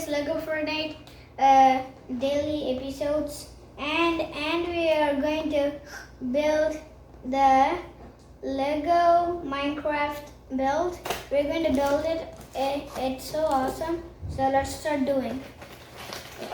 is Lego Fortnite daily episodes, and we are going to build the Lego Minecraft build. We're going to build it. It's so awesome. So let's start doing it.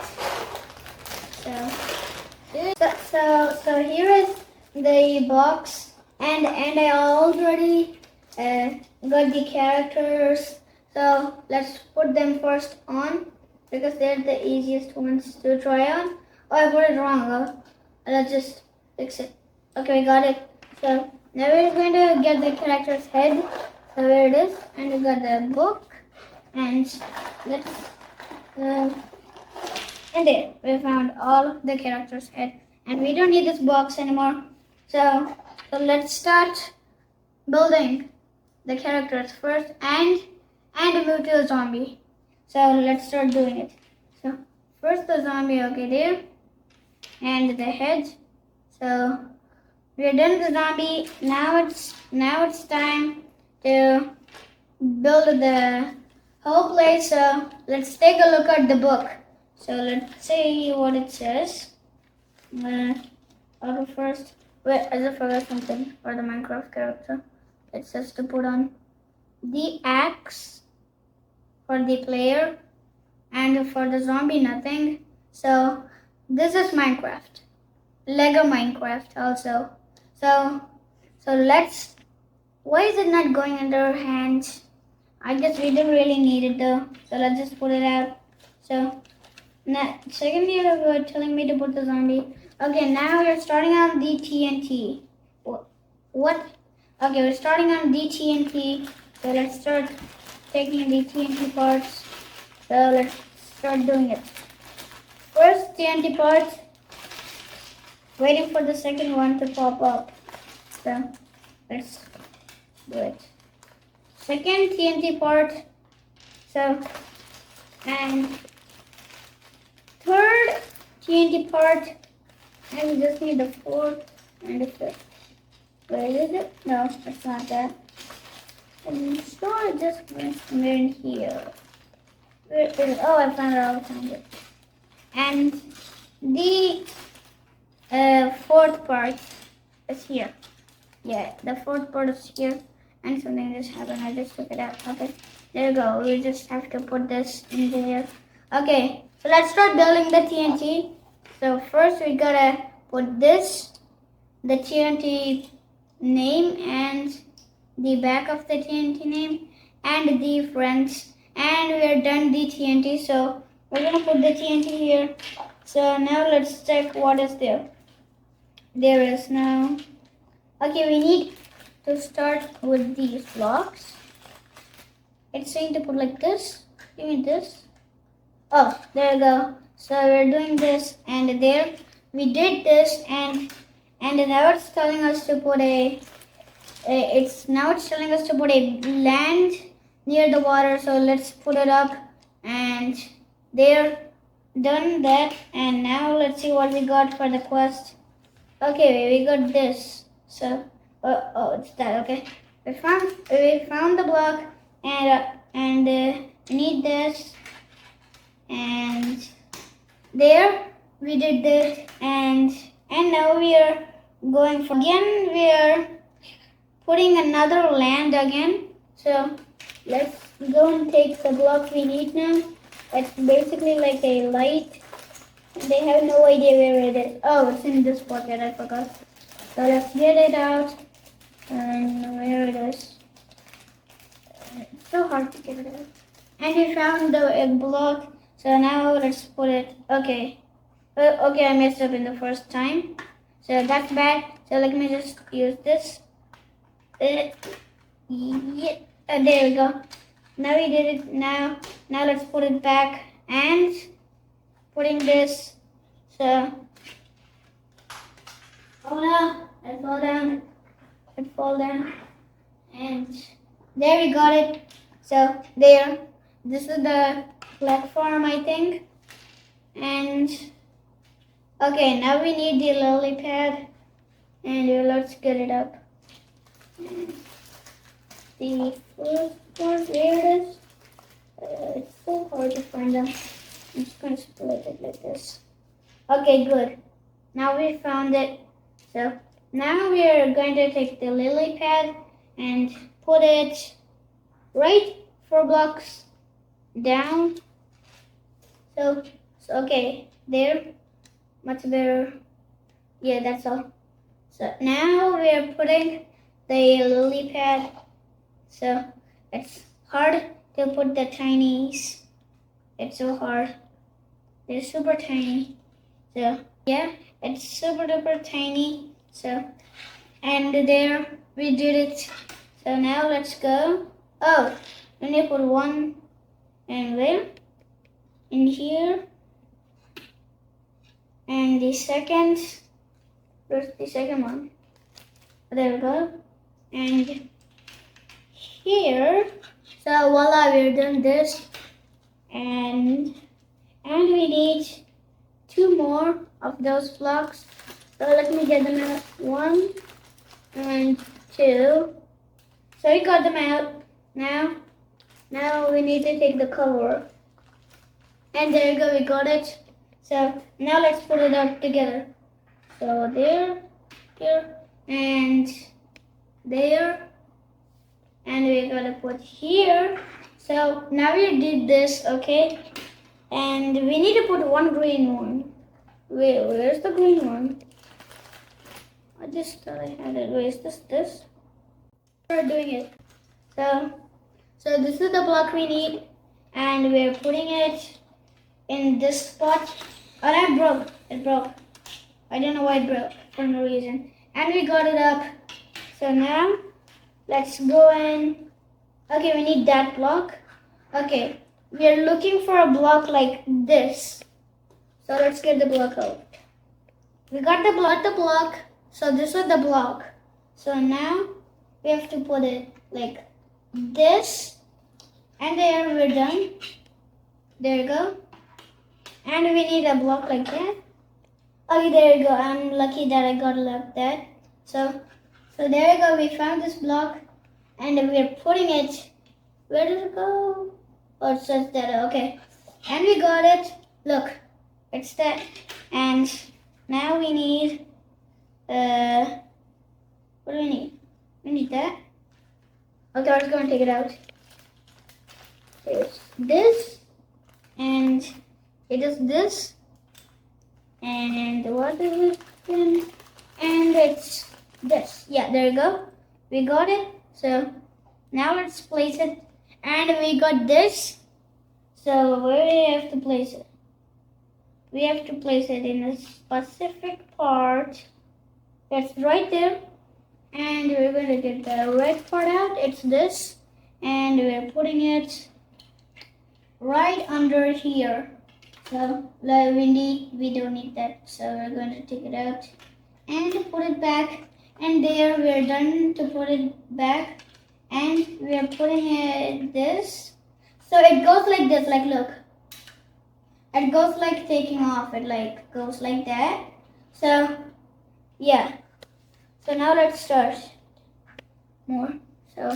So here is the box, and I already got the characters. So let's put them first on because they're the easiest ones to try on. Oh, I put it wrong. Oh, let's just fix it. Okay, we got it. So now we're going to get the character's head. So here it is, and we got the book, and let's and there we found all the character's head, and we don't need this box anymore. So let's start building the characters first, and move to a zombie. So let's start doing it. So first the zombie, okay, there, and the head. So we're done with the zombie. Now it's time to build the whole place. So let's take a look at the book. So let's see what it says. I'll go first. Wait, I just forgot something for the Minecraft character. It says to put on the axe for the player, and for the zombie nothing. So this is Minecraft, Lego Minecraft also. So let's. Why is it not going under our hands? I guess we don't really need it though. So let's just put it out. So now, second year of telling me to put the zombie. Okay, now we're starting on the TNT. What? Okay, we're starting on the TNT. So let's start taking the TNT parts. So let's start doing it. First TNT part, waiting for the second one to pop up. So let's do it. Second TNT part. So, and third TNT part, and we just need the fourth and the fifth. Where is it? No, it's not that. And so I just went somewhere in here. Where is it? Oh, I found it. I found it. And the fourth part is here. Yeah, the fourth part is here. And something just happened. I just took it out. Okay, there you go. We just have to put this in there. Okay, so let's start building the TNT. So first we gotta put this, the TNT name, and the back of the TNT name, and the friends, and we're done the TNT. So we're gonna put the TNT here. So now let's check what is there. There is now. Okay, we need to start with these blocks. It's saying to put like this. Give me this. Oh, there you go. So we're doing this, and there we did this, and now it's telling us to put it's telling us to put a land near the water. So let's put it up, and there, done that. And now let's see what we got for the quest. Okay, we got this. So it's that. Okay, we found the block, and we need this, and there we did this, and now we are going for again. We are putting another land again. So let's go and take the block we need now. It's basically like a light. They have no idea where it is. Oh, it's in this pocket. I forgot. So let's get it out. And where it is. It's so hard to get it out. And we found the egg block. So now let's put it. Okay. Okay, I messed up in the first time. So that's bad. So let me just use this. Yeah, there we go. Now we did it. Now let's put it back, and putting this. So, oh no, it fell down. It fell down, and there we got it. So there, this is the platform, I think. And okay, now we need the lily pad, and let's get it up. The first one, where it is. It's so hard to find them. I'm just going to split it like this. Okay, good. Now we found it. So now we are going to take the lily pad and put it right 4 blocks down. So okay, there. Much better. Yeah, that's all. So now we are putting the lily pad. So it's hard to put the tinies. It's so hard. They're super tiny. So yeah, it's super duper tiny. So and there we did it. So now let's go. Oh, we need to put one and there in here. And the second, where's the second one? There we go. And here, so voila, we're done this. And we need 2 more of those blocks. So let me get them out. 1 and 2. So we got them out. Now we need to take the cover. And there you go, we got it. So now let's put it up together. So there, here, and there. And we're gonna put here. So now we did this, okay? And we need to put one green one. Wait, where's the green one? I just thought I had it. Wait, is this? We're doing it. So this is the block we need, and we're putting it in this spot. Oh, that broke. It broke. I don't know why it broke for no reason. And we got it up. So now let's go in. Okay, we need that block. Okay, we are looking for a block like this. So let's get the block out. We got the block. So this is the block. So now we have to put it like this. And there we're done. There you go. And we need a block like that. Okay, there you go. I'm lucky that I got it like that. So there you go. We found this block. And we're putting it. Where did it go? Oh, it says that. Okay. And we got it. Look. It's that. And now we need, what do we need? We need that. Okay, I was going to take it out. There's this. And it is this. And what is it then? And it's this. Yeah, there you go. We got it. So now let's place it. And we got this. So where do we have to place it? We have to place it in a specific part. That's right there. And we're going to get the red part out. It's this. And we're putting it right under here. So we don't need that. So we're going to take it out and put it back. And there we're done to put it back. And we are putting it this. So it goes like this, like look. It goes like taking off. It like goes like that. So yeah. So now let's start more. So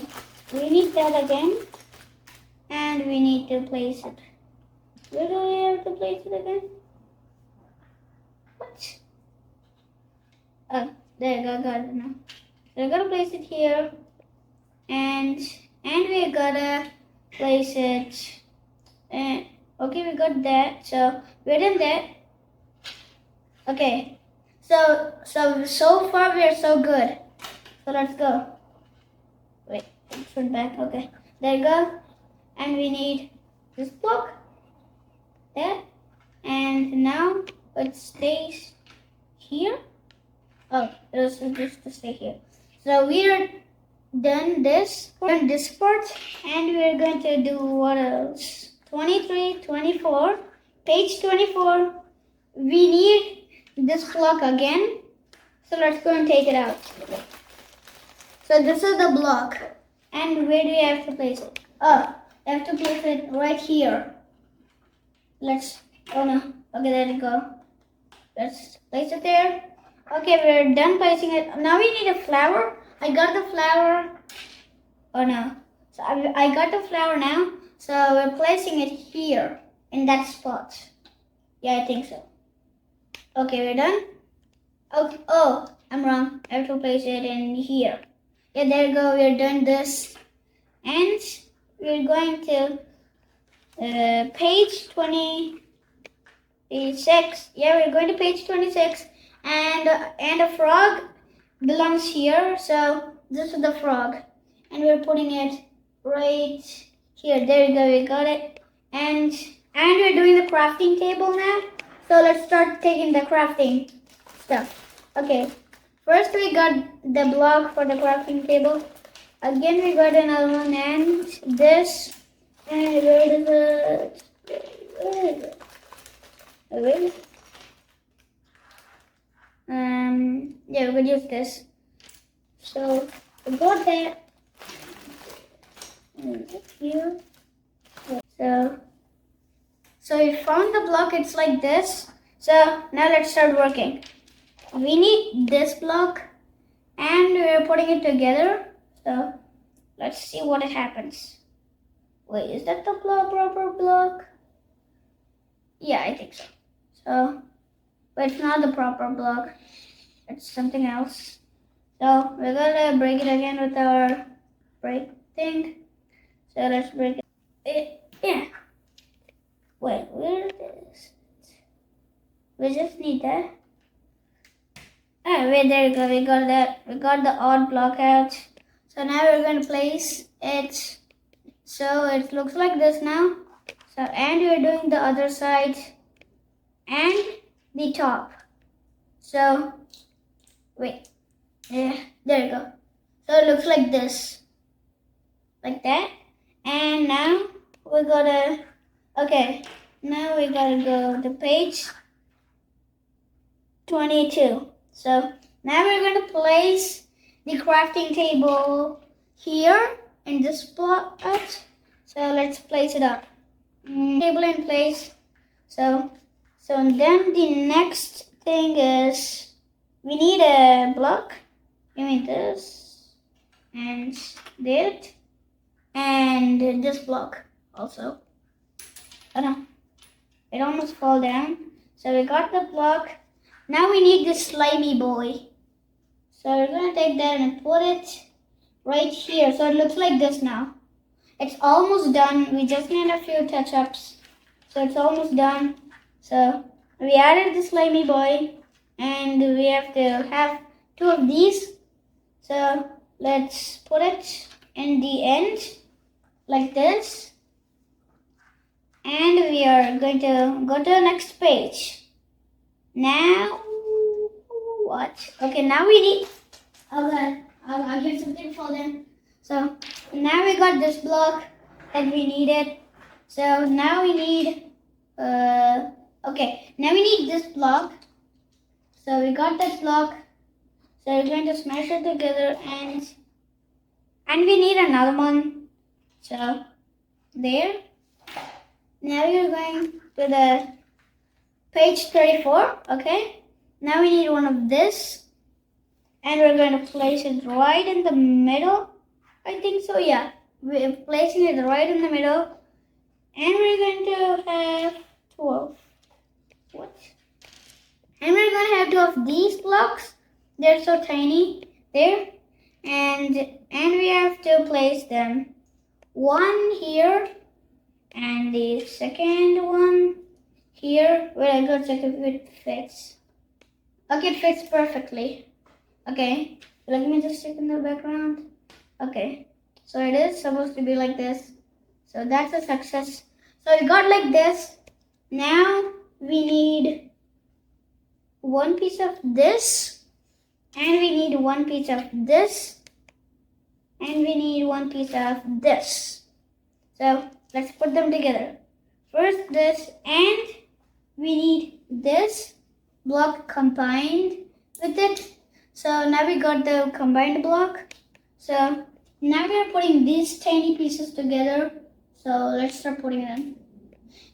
we need that again. And we need to place it. Where do we have to place it again? What? Oh, there you go, got it now. So we're gonna place it here. And we gotta place it. And okay, we got that. So we're done that. Okay. So far we are so good. So let's go. Wait, let's turn back. Okay. There you go. And we need this block. That. And now it stays here. Oh, it was just to stay here. So we are done this part, and we're going to do what else? 23, 24, page 24. We need this block again. So let's go and take it out. So this is the block. And where do we have to place it? Oh, we have to place it right here. Oh no, okay, there you go. Let's place it there. Okay, we're done placing it. Now we need a flower. I got the flower. Oh no. So I got the flower now. So we're placing it here in that spot. Yeah, I think so. Okay, we're done. Okay. Oh, I'm wrong. I have to place it in here. Yeah, there you go. We're done this. And we're going to page 26. Yeah, we're going to page 26. And a frog belongs here. So this is the frog. And we're putting it right here. There you go. We got it. And we're doing the crafting table now. So let's start taking the crafting stuff. Okay. First we got the block for the crafting table. Again we got another one and this. And where is it? Where is it? Where is it? Yeah, we could use this. So we got that. Here. So we found the block, it's like this. So now let's start working. We need this block and we're putting it together. So let's see what happens. Wait, is that the proper block? Yeah, I think so. But it's not the proper block. It's something else. So we're gonna break it again with our break thing. So let's break it. Yeah. Wait, where is it? We just need that. Ah, wait, there you go. We got that. We got the odd block out. So now we're going to place it. So it looks like this now. So, and we're doing the other side and the top. So, wait. Yeah, there you go. So it looks like this. Like that. And now we gotta, okay. Now we gotta go to page 22. So now we're going to place the crafting table here in this spot. So let's place it up. Table in place. So then the next thing is we need a block. Give me this and that and this block also. Oh no, it almost fell down. So we got the block. Now we need this slimy boy. So we're going to take that and put it right here. So it looks like this now. It's almost done. We just need a few touch-ups. So it's almost done. So we added the slimy boy. And we have to have 2 of these. So let's put it in the end. Like this. And we are going to go to the next page. Now, what? Okay, now we need, I'll get something for them. So now we got this block that we needed. So now we need, okay, now we need this block. So we got this block. So we're going to smash it together and we need another one. So there. Now you're going to the page 34, okay? Now we need one of this. And we're going to place it right in the middle. I think so, yeah. We're placing it right in the middle. And we're going to have 12. What? And we're going to have 2 of these blocks. They're so tiny. There. And we have to place them. One here. And the second one here, where I go check if it fits. Okay, it fits perfectly. Okay, let me just check in the background. Okay, so it is supposed to be like this. So that's a success. So we got like this. Now we need 1 piece of this. And we need 1 piece of this. And we need 1 piece of this. So let's put them together. First this, and we need this block combined with it. So now we got the combined block. So now we are putting these tiny pieces together. So let's start putting them.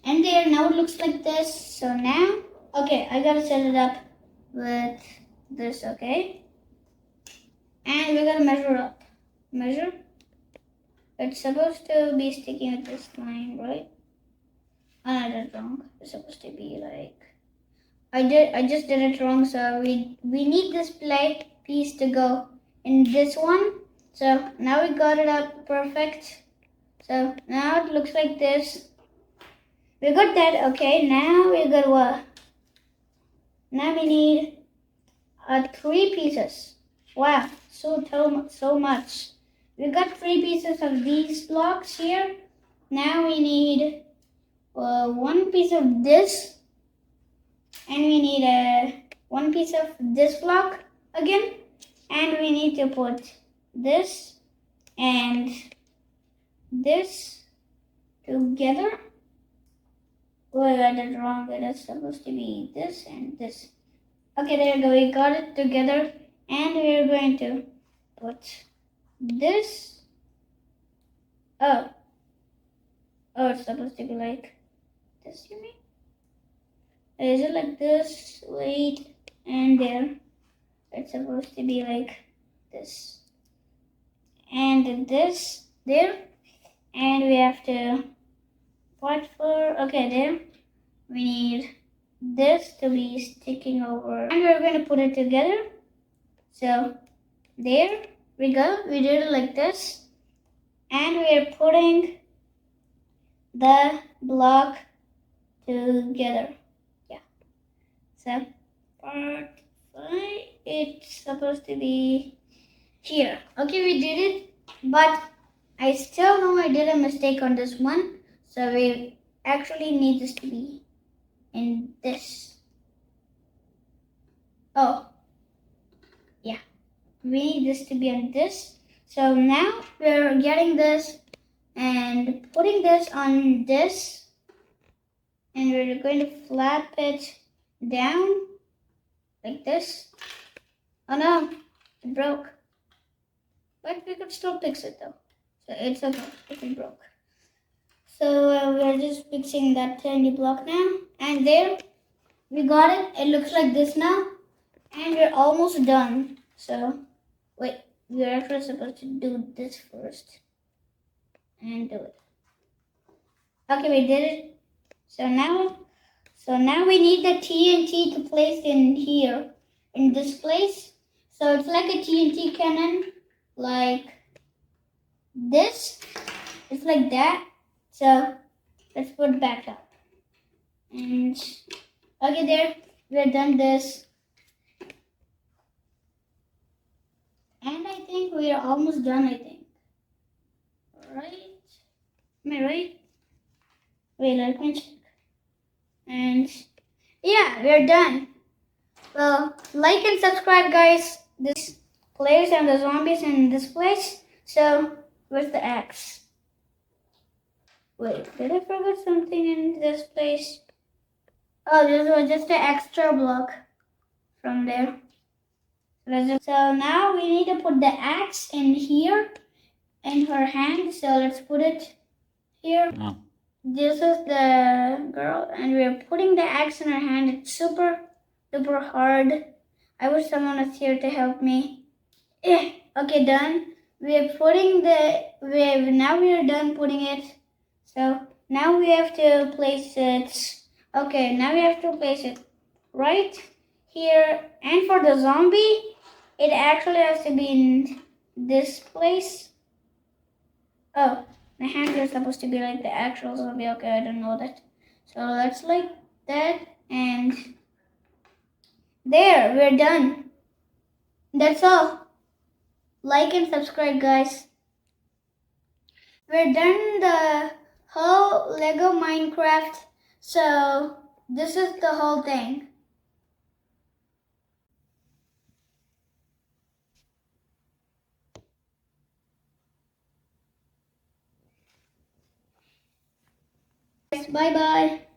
And there, now it looks like this. So now, okay, I gotta set it up with this, okay? And we gotta measure up. Measure. It's supposed to be sticking at this line, right? Oh, I did it wrong. It's supposed to be like I just did it wrong. So we need this piece to go in this one. So now we got it up perfect. So now it looks like this. We got that. Okay, now we got what? Now we need 3 pieces. Wow, so much. We got 3 pieces of these blocks here. Now we need 1 piece of this, and we need 1 piece of this block again, and we need to put this and this together. Oh, I got it wrong. It is supposed to be this and this. Okay, there you go. We got it together, and we are going to put this. Oh, it's supposed to be like this. You mean? Is it like this? Wait, and there. It's supposed to be like this, and this there, and we have to what for? Okay, there. We need this to be sticking over, and we're going to put it together. So there we go. We did it like this, and we are putting the block together. Yeah. So part 5, it's supposed to be here. Okay, we did it, but I still know I did a mistake on this one. So we actually need this to be in this. Oh, yeah. We need this to be on this. So now we're getting this and putting this on this, and we're going to flap it down like this. Oh no, it broke. But we could still fix it though. So it's okay if it broke. So we're just fixing that tiny block now. And there, we got it. It looks like this now. And we're almost done. So, wait, we're actually supposed to do this first. And do it. Okay, we did it. So now we need the TNT to place in here, in this place. So it's like a TNT cannon, like this. It's like that. So let's put it back up. And okay, there, we're done this. And I think we are almost done, I think. Right? Am I right? Wait, let me check. And yeah, we're done. Well, like and subscribe, guys. This players and the zombies in this place. So, where's the axe? Wait, did I forget something in this place? Oh, this was just an extra block from there. So now we need to put the axe in here in her hand. So let's put it here. Oh. This is the girl, and we're putting the axe in her hand. It's super duper hard. I wish someone was here to help me. Okay, done. Now we are done putting it. So now we have to place it. Okay, now we have to place it right here. And for the zombie, it actually has to be in this place. Oh, my hands are supposed to be like the actual zombie. Okay, I don't know that. So let's like that, and there, we're done. That's all. Like and subscribe, guys. We're done the whole Lego Minecraft. So this is the whole thing. Bye bye.